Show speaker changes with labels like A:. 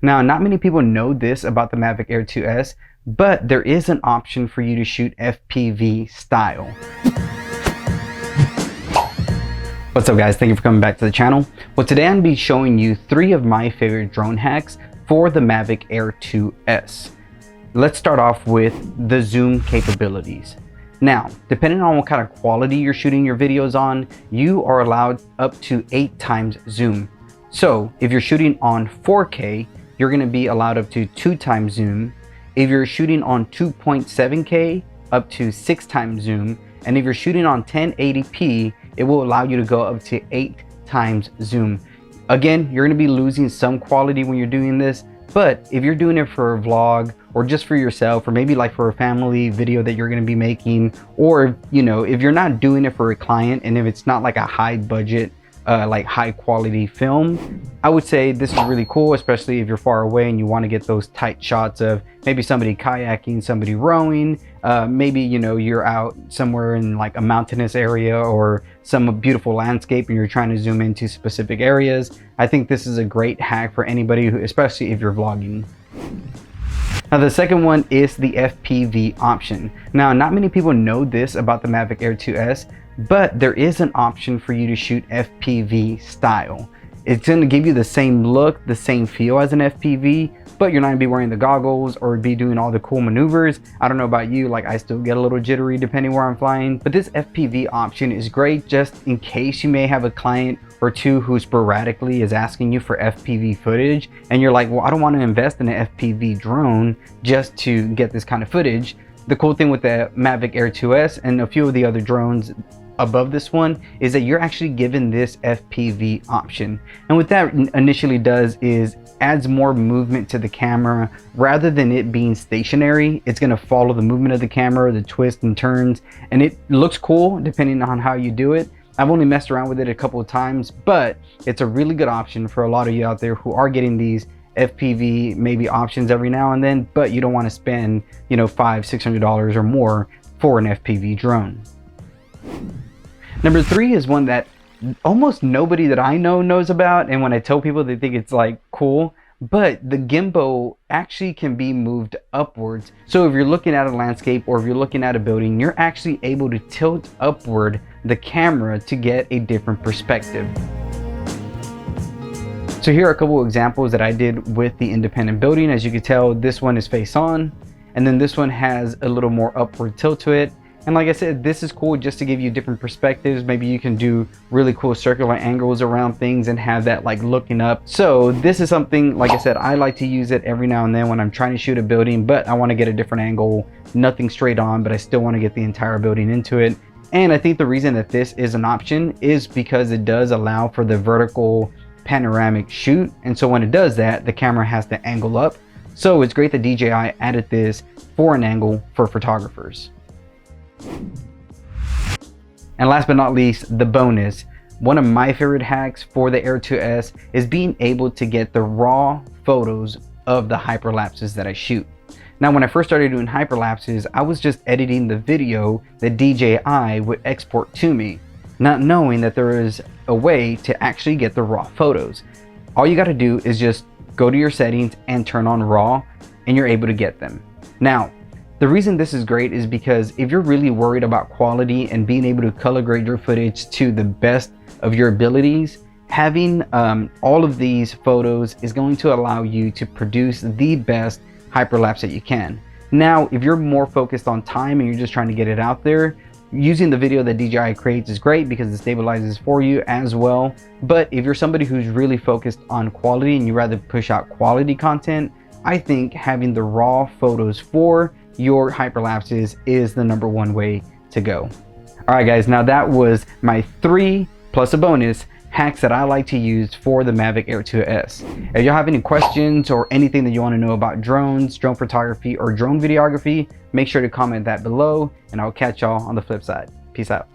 A: Now, not many people know this about the Mavic Air 2S, but there is an option for you to shoot FPV style. What's up guys, thank you for coming back to the channel. Well, today I'm going to be showing you 3 of my favorite drone hacks for the Mavic Air 2S. Let's start off with the zoom capabilities. Now, depending on what kind of quality you're shooting your videos on, you are allowed up to 8 times zoom. So if you're shooting on 4K, you're going to be allowed up to 2 times zoom. If you're shooting on 2.7K, up to 6 times zoom. And if you're shooting on 1080p, it will allow you to go up to 8 times zoom. Again, you're going to be losing some quality when you're doing this, but if you're doing it for a vlog or just for yourself, or maybe like for a family video that you're going to be making, or you know, if you're not doing it for a client and if it's not like a high budget like high quality film, I would say this is really cool, especially if you're far away and you want to get those tight shots of maybe somebody kayaking, somebody rowing, maybe you know, you're out somewhere in like a mountainous area or some beautiful landscape and you're trying to zoom into specific areas. I think this is a great hack for anybody who, especially if you're vlogging. Now the second one is the FPV option. Now not many people know this about the Mavic Air 2S, but there is an option for you to shoot FPV style. It's going to give you the same look, the same feel as an FPV, but you're not going to be wearing the goggles or be doing all the cool maneuvers. I don't know about you, like I still get a little jittery depending where I'm flying, but this FPV option is great just in case you may have a client or two who sporadically is asking you for FPV footage and you're like, well, I don't want to invest in an FPV drone just to get this kind of footage. The cool thing with the Mavic Air 2S and a few of the other drones above this one is that you're actually given this FPV option, and what that initially does is adds more movement to the camera. Rather than it being stationary, it's going to follow the movement of the camera, the twists and turns, and it looks cool depending on how you do it. I've only messed around with it a couple of times, but it's a really good option for a lot of you out there who are getting these FPV maybe options every now and then, but you don't want to spend, you know, $500–600 or more for an FPV drone. Number 3 is one that almost nobody that I know knows about, and when I tell people, they think it's like cool, but the gimbal actually can be moved upwards. So if you're looking at a landscape or if you're looking at a building, you're actually able to tilt upward the camera to get a different perspective. So here are a couple of examples that I did with the independent building. As you can tell, this one is face on, and then this one has a little more upward tilt to it. And like I said, this is cool just to give you different perspectives. Maybe you can do really cool circular angles around things and have that like looking up. So this is something, like I said, I like to use it every now and then when I'm trying to shoot a building, but I want to get a different angle, nothing straight on, but I still want to get the entire building into it. And I think the reason that this is an option is because it does allow for the vertical panoramic shoot. And so when it does that, the camera has to angle up. So it's great that DJI added this for an angle for photographers. And last but not least, the bonus. One of my favorite hacks for the Air 2S is being able to get the raw photos of the hyperlapses that I shoot. Now, when I first started doing hyperlapses, I was just editing the video that DJI would export to me, not knowing that there is a way to actually get the raw photos. All you got to do is just go to your settings and turn on raw, and you're able to get them. Now, the reason this is great is because if you're really worried about quality and being able to color grade your footage to the best of your abilities, having all of these photos is going to allow you to produce the best hyperlapse that you can. Now, if you're more focused on time and you're just trying to get it out there, using the video that DJI creates is great because it stabilizes for you as well. But if you're somebody who's really focused on quality and you rather push out quality content, I think having the raw photos for your hyperlapses is the #1 way to go. All right guys, now that was my 3 plus a bonus hacks that I like to use for the Mavic Air 2S. If y'all have any questions or anything that you want to know about drones, drone photography, or drone videography, make sure to comment that below, and I'll catch y'all on the flip side. Peace out.